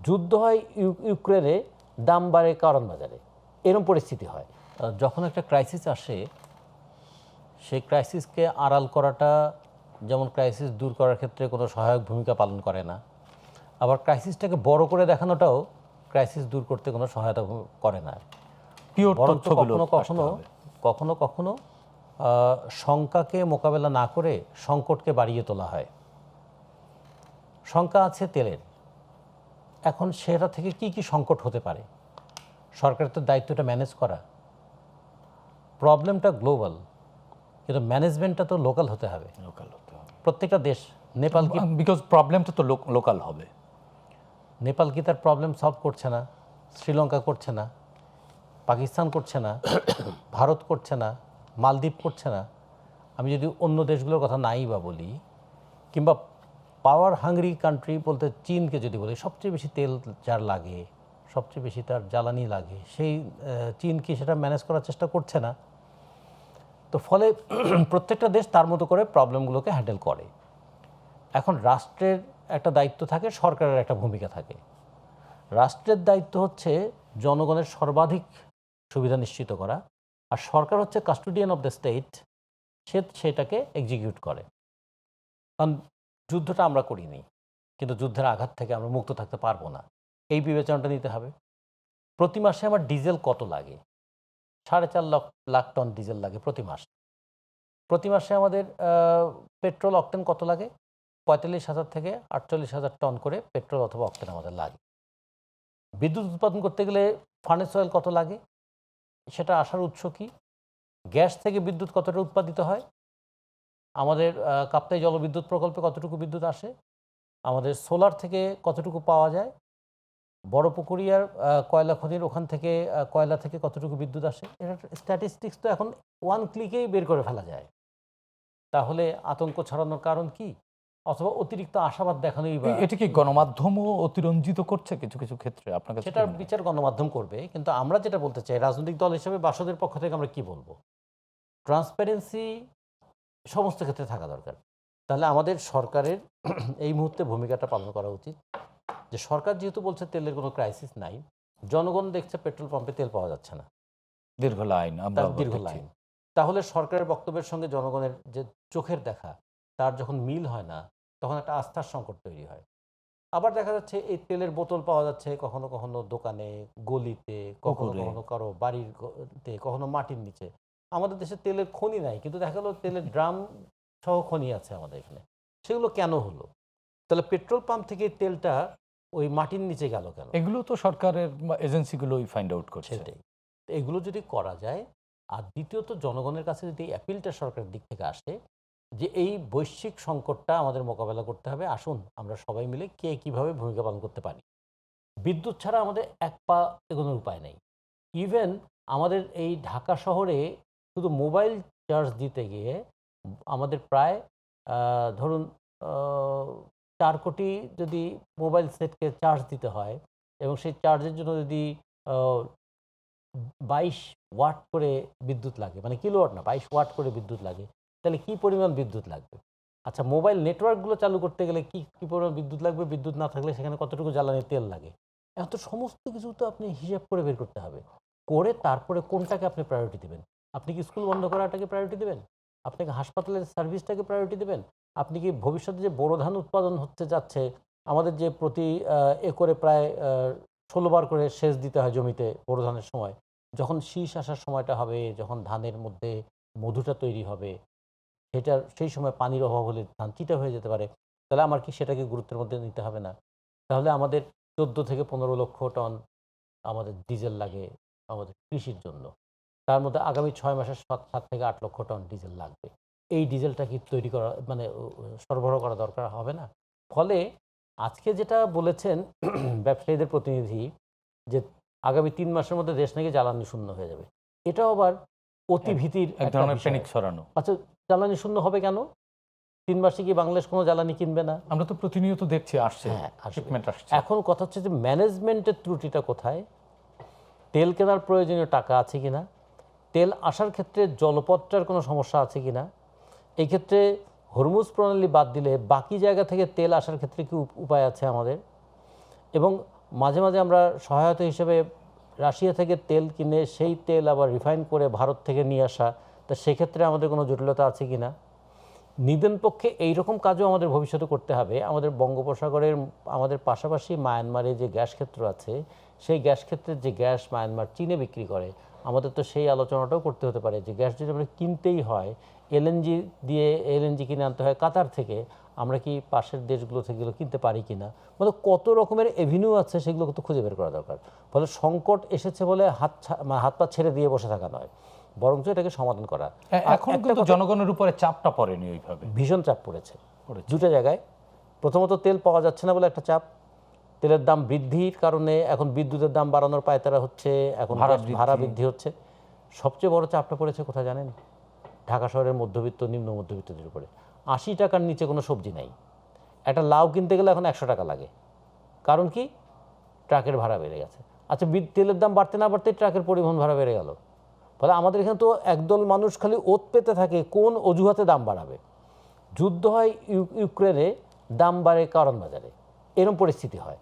যুদ্ধ হয় ইউক্রেনে, দাম বাড়ে কারণ বাজারে, এরকম পরিস্থিতি হয়। যখন একটা ক্রাইসিস আসে, সেই ক্রাইসিসকে আড়াল করাটা যেমন ক্রাইসিস দূর করার ক্ষেত্রে কোনো সহায়ক ভূমিকা পালন করে না, আবার ক্রাইসিসটাকে বড় করে দেখানোটাও ক্রাইসিস দূর করতে কোনো সহায়তা করে না। বরঞ্চ কখনো কখনো শঙ্কাকে মোকাবেলা না করে সংকটকে বাড়িয়ে তোলা হয়। শঙ্কা আছে তেলের, এখন সেটা থেকে কি কি সংকট হতে পারে, সরকারের তো দায়িত্বটা ম্যানেজ করা। প্রবলেমটা গ্লোবাল, কিন্তু ম্যানেজমেন্টটা তো লোকাল হতে হবে। প্রত্যেকটা দেশ, নেপাল কি, বিকজ প্রবলেমটা তো লোকাল হবে। নেপাল কি তার প্রবলেম সলভ করছে না? শ্রীলঙ্কা করছে না, পাকিস্তান করছে না, ভারত করছে না, মালদ্বীপ করছে না। আমি যদি অন্য দেশগুলোর কথা নাই বা বলি, কিংবা পাওয়ার হাংরি কান্ট্রি বলতে চীনকে যদি বলি, সবচেয়ে বেশি তেল যার লাগে, সবচেয়ে বেশি তার জ্বালানি লাগে, সেই চীন কি সেটা ম্যানেজ করার চেষ্টা করছে না? তো ফলে প্রত্যেকটা দেশ তার মতো করে প্রবলেমগুলোকে হ্যান্ডেল করে। এখন রাষ্ট্রের একটা দায়িত্ব থাকে, সরকারের একটা ভূমিকা থাকে। রাষ্ট্রের দায়িত্ব হচ্ছে জনগণের সর্বাধিক সুবিধা নিশ্চিত করা, আর সরকার হচ্ছে কাস্টোডিয়ান অফ দ্য স্টেট, সেটাকে এক্সিকিউট করে। কারণ যুদ্ধটা আমরা করিনি, কিন্তু যুদ্ধের আঘাত থেকে আমরা মুক্ত থাকতে পারবো না, এই বিবেচনাটা নিতে হবে। প্রতি মাসে আমার ডিজেল কত লাগে? 4.5 লাখ টন ডিজেল লাগে প্রতি মাসে। প্রতি মাসে আমাদের পেট্রোল অকটেন কত লাগে? 45,000 থেকে 48,000 টন করে পেট্রোল অথবা অকটেন আমাদের লাগে। বিদ্যুৎ উৎপাদন করতে গেলে ফার্নেস অয়েল কত লাগে? সেটা আসার উৎস কি? গ্যাস থেকে বিদ্যুৎ কতটা উৎপাদিত হয়? আমাদের কাপ্তাই জলবিদ্যুৎ প্রকল্পে কতটুকু বিদ্যুৎ আসে? আমাদের সোলার থেকে কতটুকু পাওয়া যায়? বড় পুকুরিয়ার কয়লা খনির ওখান থেকে কয়লা থেকে কতটুকু বিদ্যুৎ আসে? এটা স্ট্যাটিস্টিক্স তো এখন ওয়ান ক্লিকেই বের করে ফেলা যায়। তাহলে আতঙ্ক ছড়ানোর কারণ কি? অথবা অতিরিক্ত আশাবাদ দেখানোই বা? এটা কি গণমাধ্যমও অতিরঞ্জিত করছে কিছু কিছু ক্ষেত্রে? আপনার কাছে সেটার বিচার গণমাধ্যম করবে, কিন্তু আমরা যেটা বলতে চাই, রাজনৈতিক দল হিসেবে বাসদের পক্ষ থেকে আমরা কি বলবো, ট্রান্সপারেন্সি সমস্ত ক্ষেত্রে থাকা দরকার। তাহলে আমাদের সরকারের এই মুহূর্তে ভূমিকাটা পালন করা উচিত যে সরকার যেহেতু বলছে তেলের কোনো ক্রাইসিস নাই, জনগণ দেখছে পেট্রোল পাম্পে তেল পাওয়া যাচ্ছে না, দীর্ঘ লাইন, তাহলে সরকারের বক্তব্যের সঙ্গে জনগণের যে চোখের দেখা, তার যখন মিল হয় না, তখন একটা আস্থার সংকট তৈরি হয়। আবার দেখা যাচ্ছে এই তেলের বোতল পাওয়া যাচ্ছে কখনো কখনো দোকানে, গলিতে, কখনো কখনো কারো বাড়িতে, কখনো মাটির নিচে। আমাদের দেশে তেলের খনি নাই, কিন্তু দেখা গেলো তেলের ড্রাম সহ খনি আছে আমাদের এখানে। সেগুলো কেন হলো? তাহলে পেট্রোল পাম্প থেকে তেলটা ওই মাটির নিচে গেল কেন? এগুলো তো সরকারের এজেন্সিগুলোই ফাইন্ড আউট করছে। সেটাই, এগুলো যদি করা যায়। আর দ্বিতীয়ত, জনগণের কাছে যদি অ্যাপিলটা সরকারের দিক থেকে আসে যে এই বৈশ্বিক সংকটটা আমাদের মোকাবেলা করতে হবে, আসুন আমরা সবাই মিলে কে কীভাবে ভূমিকা পালন করতে পারি। বিদ্যুৎ ছাড়া আমাদের এক পা এগোনোর উপায় নেই। ইভেন আমাদের এই ঢাকা শহরে শুধু মোবাইল চার্জ দিতে গিয়ে আমাদের প্রায় ধরুন 4 কোটি যদি মোবাইল সেটকে চার্জ দিতে হয়, এবং সেই চার্জের জন্য যদি 22 ওয়াট করে বিদ্যুৎ লাগে, মানে কিলোওয়াট না, 22 ওয়াট করে বিদ্যুৎ লাগে, তাহলে কি পরিমাণ বিদ্যুৎ লাগবে? আচ্ছা, মোবাইল নেটওয়ার্কগুলো চালু করতে গেলে কি পরিমাণ বিদ্যুৎ লাগবে? বিদ্যুৎ না থাকলে সেখানে কতটুকু জ্বালানি তেল লাগে? এত সমস্ত কিছু তো আপনি হিসাব করে বের করতে হবে। করে তারপরে কোনটাকে আপনি প্রায়োরিটি দেবেন? আপনি কি স্কুল বন্ধ করাটাকে প্রায়োরিটি দেবেন? আপনি কি হাসপাতালের সার্ভিসটাকে প্রায়োরিটি দেবেন? আপনি কি ভবিষ্যতে যে বোরো ধান উৎপাদন হতে যাচ্ছে, আমাদের যে প্রতি একরে প্রায় 16 বার করে সেচ দিতে হয় জমিতে বোরো ধানের সময়, যখন শীষ আসার সময়টা হবে, যখন ধানের মধ্যে মধুটা তৈরি হবে, সেই সময় পানির অভাব হলে ধান চিটা হয়ে যেতে পারে। তাহলে আমার কি সেটাকে গুরুত্বের মধ্যে নিতে হবে না? তাহলে আমাদের 14 থেকে 15 লক্ষ টন আমাদের ডিজেল লাগে আমাদের কৃষির জন্য। তার মধ্যে আগামী 6 মাসে 7 থেকে 8 লক্ষ টন ডিজেল লাগবে। এই ডিজেলটা কি তৈরি করা, মানে সরবরাহ করা দরকার হবে না? ফলে আজকে যেটা বলেছেন ব্যবসায়ীদের প্রতিনিধি, যে আগামী 3 মাসের মধ্যে দেশ নাকি জ্বালানি শূন্য হয়ে যাবে, এটাও আবার অতি ভীতির এক ধরনের প্যানিক ছড়ানো। আচ্ছা, জ্বালানি শূন্য হবে কেন? 3 মাসে কি বাংলাদেশ কোনো জ্বালানি কিনবে না? আমরা তো প্রতিনিয়ত দেখছি আসছে, শিপমেন্ট আসছে। এখন কথা হচ্ছে যে ম্যানেজমেন্টের ত্রুটিটা কোথায়? তেল কেনার প্রয়োজনীয় টাকা আছে কিনা? তেল আসার ক্ষেত্রে জলপথটার কোনো সমস্যা আছে কিনা? এই ক্ষেত্রে হরমুজ প্রণালী বাদ দিলে বাকি জায়গা থেকে তেল আসার ক্ষেত্রে কি উপায় আছে আমাদের? এবং মাঝে মাঝে আমরা সহায়তা হিসেবে রাশিয়া থেকে তেল কিনে সেই তেল আবার রিফাইন করে ভারত থেকে নিয়ে আসা, তা সেক্ষেত্রে আমাদের কোনো জটিলতা আছে কি না? নিদেন পক্ষে এইরকম কাজও আমাদের ভবিষ্যতে করতে হবে। আমাদের বঙ্গোপসাগরের আমাদের পাশাপাশি মায়ানমারে যে গ্যাস ক্ষেত্র আছে, সেই গ্যাস ক্ষেত্রের যে গ্যাস মায়ানমার চীনে বিক্রি করে, আমাদের তো সেই আলোচনাটাও করতে হতে পারে যে গ্যাস যদি আমরা কিনতেই হয়, এলএনজি কিনে আনতে হয় কাতার থেকে, আমরা কি পাশের দেশগুলো থেকে এগুলো কিনতে পারি কি না? মানে কত রকমের এভিনিউ আছে, সেগুলো তো খুঁজে বের করা দরকার। ফলে সংকট এসেছে বলে হাত পা ছেড়ে দিয়ে বসে থাকা নয়, বরঞ্চ এটাকে সমাধান করা। এখন কিন্তু জনগণের উপরে চাপটা পড়েনি ওইভাবে। ভীষণ চাপ পড়েছে দুটো জায়গায়। প্রথমত তেল পাওয়া যাচ্ছে না বলে একটা চাপ, তেলের দাম বৃদ্ধির কারণে এখন বিদ্যুতের দাম বাড়ানোর পায়তারা হচ্ছে, এখন ভাড়া বৃদ্ধি হচ্ছে। সবচেয়ে বড় চাপটা পড়েছে কোথায় জানেন? ঢাকা শহরের মধ্যবিত্ত নিম্ন মধ্যবিত্তদের উপরে। 80 টাকার নিচে কোনো সবজি নাই। একটা লাউ কিনতে গেলে এখন 100 টাকা লাগে। কারণ কি? ট্রাকের ভাড়া বেড়ে গেছে। আচ্ছা, তেলের দাম বাড়তে না বাড়তে ট্রাকের পরিবহন ভাড়া বেড়ে গেল। ফলে আমাদের এখানে তো একদল মানুষ খালি ওত পেতে থাকে কোন অজুহাতে দাম বাড়াবে। যুদ্ধ হয় ইউক্রেনে, দাম বাড়ে কারণ বাজারে, এরকম পরিস্থিতি হয়।